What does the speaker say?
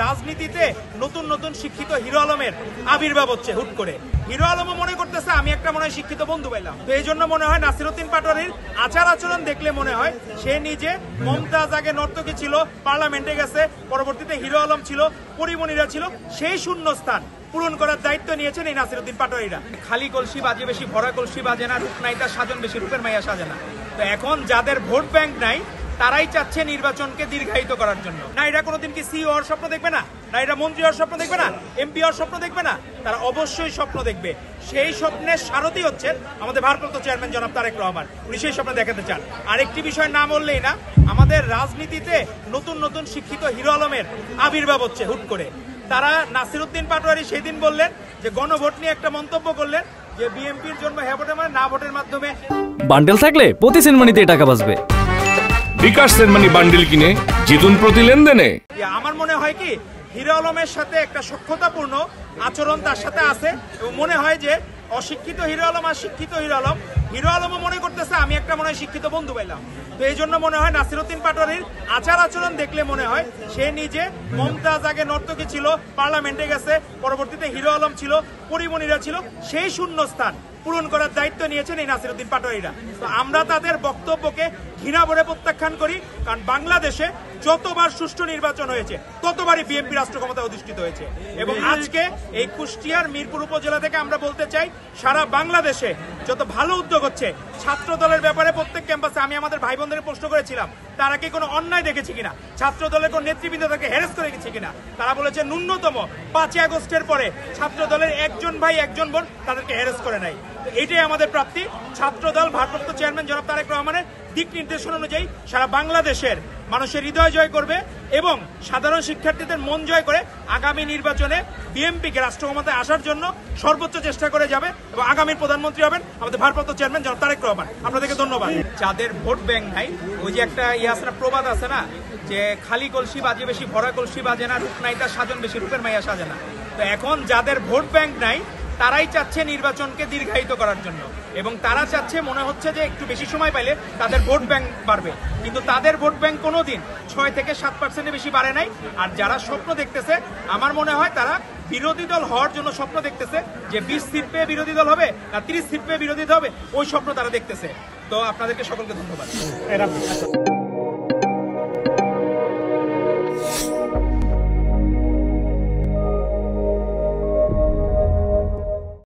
রাজনীতিতে নতুন নতুন শিক্ষিত হিরো আলমের আবির্ভাব হচ্ছে হুট করে। হিরো আলমও মনে করতেছে আমি একটা মনে হয় শিক্ষিত বন্ধু পাইলাম। তো এই জন্য মনে হয় নাসিরউদ্দিন পাটোয়ারির আচার আচরণ দেখলে মনে হয় সে নিজে মমতাজ আগে নর্তকী ছিল, পার্লামেন্টে গেছে, পরবর্তীতে হিরো আলম ছিল, পরিমণিরা ছিল, সেই শূন্য স্থান পূরণ করার দায়িত্ব নিয়েছেন এই নাসিরউদ্দিন পাটোয়ারিরা। খালি কলসি বাজে বেশি, ভরা কলসি বাজে না, রূপ নাই তার সাজন বেশি, রূপের মাইয়া সাজে না। তো এখন যাদের ভোট ব্যাংক নাই তারাই চাচ্ছে নির্বাচনকে দীর্ঘায়িত করার জন্য। না এরা কোনোদিন কি সিইও হওয়ার স্বপ্ন দেখবে না, না এরা মন্ত্রী হওয়ার স্বপ্ন দেখবে না, এমপি হওয়ার স্বপ্ন দেখবে না, তারা অবশ্যই স্বপ্ন দেখবে। সেই স্বপ্নের সারথি হচ্ছেন আমাদের ভারপ্রাপ্ত চেয়ারম্যান জনাব তারেক রহমান। উনি সেই স্বপ্ন দেখাতে চান। আরেকটি বিষয় না বললেই না, আমাদের রাজনীতিতে নতুন নতুন শিক্ষিত হিরো আলমের আবির্ভাব হচ্ছে হুট করে। তারা নাসিরউদ্দিন পাটোয়ারি সেদিন বললেন যে গণভোট নিয়ে একটা মন্তব্য করলেন যে বিএনপির জন্য হ্যাঁ ভোটের মানে না ভোটের মাধ্যমে বান্ডেল থাকলে প্রতি সেনমানিতে টাকা বাঁচবে। বিকাশ সেনমানি বান্ডেল কিনে জিতুন প্রতি লেনদেনে। আমার মনে হয় কি হিরো আলমের সাথে একটা সখ্যতাপূর্ণ আচরণ তার সাথে আছে এবং মনে হয় যে অশিক্ষিত হিরো আলম আর শিক্ষিত হিরো আলম, হিরো আলমও মনে করতেছে আমি একটা মনে হয় শিক্ষিত বন্ধু পাইলাম। তো এই জন্য মনে হয় নাসিরউদ্দিন পাটোয়ারির আচার আচরণ দেখলে মনে হয় সে নিজে মমতাজ আগে নর্তকী ছিল, পার্লামেন্টে গেছে, পরবর্তীতে হিরো আলম ছিল, পরিমণিরা ছিল, সেই শূন্য স্থান পূরণ করার দায়িত্ব নিয়েছেন এই নাসিরউদ্দিন পাটোয়ারিরা। তো আমরা তাদের বক্তব্যকে ঘৃণা ভরে প্রত্যাখ্যান করি, কারণ বাংলাদেশে যতবার সুষ্ঠু নির্বাচন হয়েছে ততবারই বিএনপি রাষ্ট্র ক্ষমতায় অধিষ্ঠিত হয়েছে। এবং আজকে এই কুষ্টিয়ার মিরপুর উপজেলা থেকে আমরা বলতে চাই সারা বাংলাদেশে যত ভালো উদ্যোগ হচ্ছে, ছাত্র দলের ব্যাপারে প্রত্যেক ক্যাম্পাসে আমি আমাদের ভাই বোনদের প্রশ্ন করেছিলাম তারা কি কোনো অন্যায় দেখেছে কিনা, ছাত্র দলের কোন নেতৃবৃন্দ তাকে হ্যারাস করে গেছে কিনা। তারা বলেছে ন্যূনতম 5 আগস্টের পরে ছাত্র দলের একজন ভাই একজন বোন তাদেরকে হ্যারাস করে নাই। এটাই আমাদের প্রাপ্তি। ছাত্র দল ভারপ্রাপ্ত চেয়ারম্যান জনাব তারেক রহমানের দিক নির্দেশনা অনুযায়ী সারা বাংলাদেশের মানুষের হৃদয় জয় করবে এবং সাধারণ শিক্ষার্থীদের মন জয় করে আগামী নির্বাচনে বিএনপিকে রাষ্ট্র ক্ষমতায় আসার জন্য সর্বোচ্চ চেষ্টা করে যাবে এবং আগামীর প্রধানমন্ত্রী হবেন আমাদের ভারপ্রাপ্ত চেয়ারম্যান জনাব তারেক রহমান। আপনাদেরকে ধন্যবাদ। যাদের ভোট ব্যাংক নাই, ওই যে একটা প্রবাদ আছে না যে খালি কলসি বাজে বেশি, ভরা কলসি বাজে না, রূপ নাই তার সাজন বেশি, রূপের মাইয়া সাজে না। তো এখন যাদের ভোট ব্যাংক নাই তারাই চাচ্ছে নির্বাচনকে দীর্ঘায়িত করার জন্য এবং তারা চাচ্ছে মনে হচ্ছে যে একটু বেশি সময় পাইলে তাদের ভোট ব্যাংক বাড়বে, কিন্তু তাদের ভোট ব্যাংক কোনোদিন 6 থেকে 7% বেশি বাড়ে নাই। আর যারা স্বপ্ন দেখতেছে আমার মনে হয় তারা বিরোধী দল হওয়ার জন্য স্বপ্ন দেখতেছে যে 20 সিট পেয়ে বিরোধী দল হবে না 30 সিট পেয়ে বিরোধী দল হবে, ওই স্বপ্ন তারা দেখতেছে। তো আপনাদেরকে সকলকে ধন্যবাদ।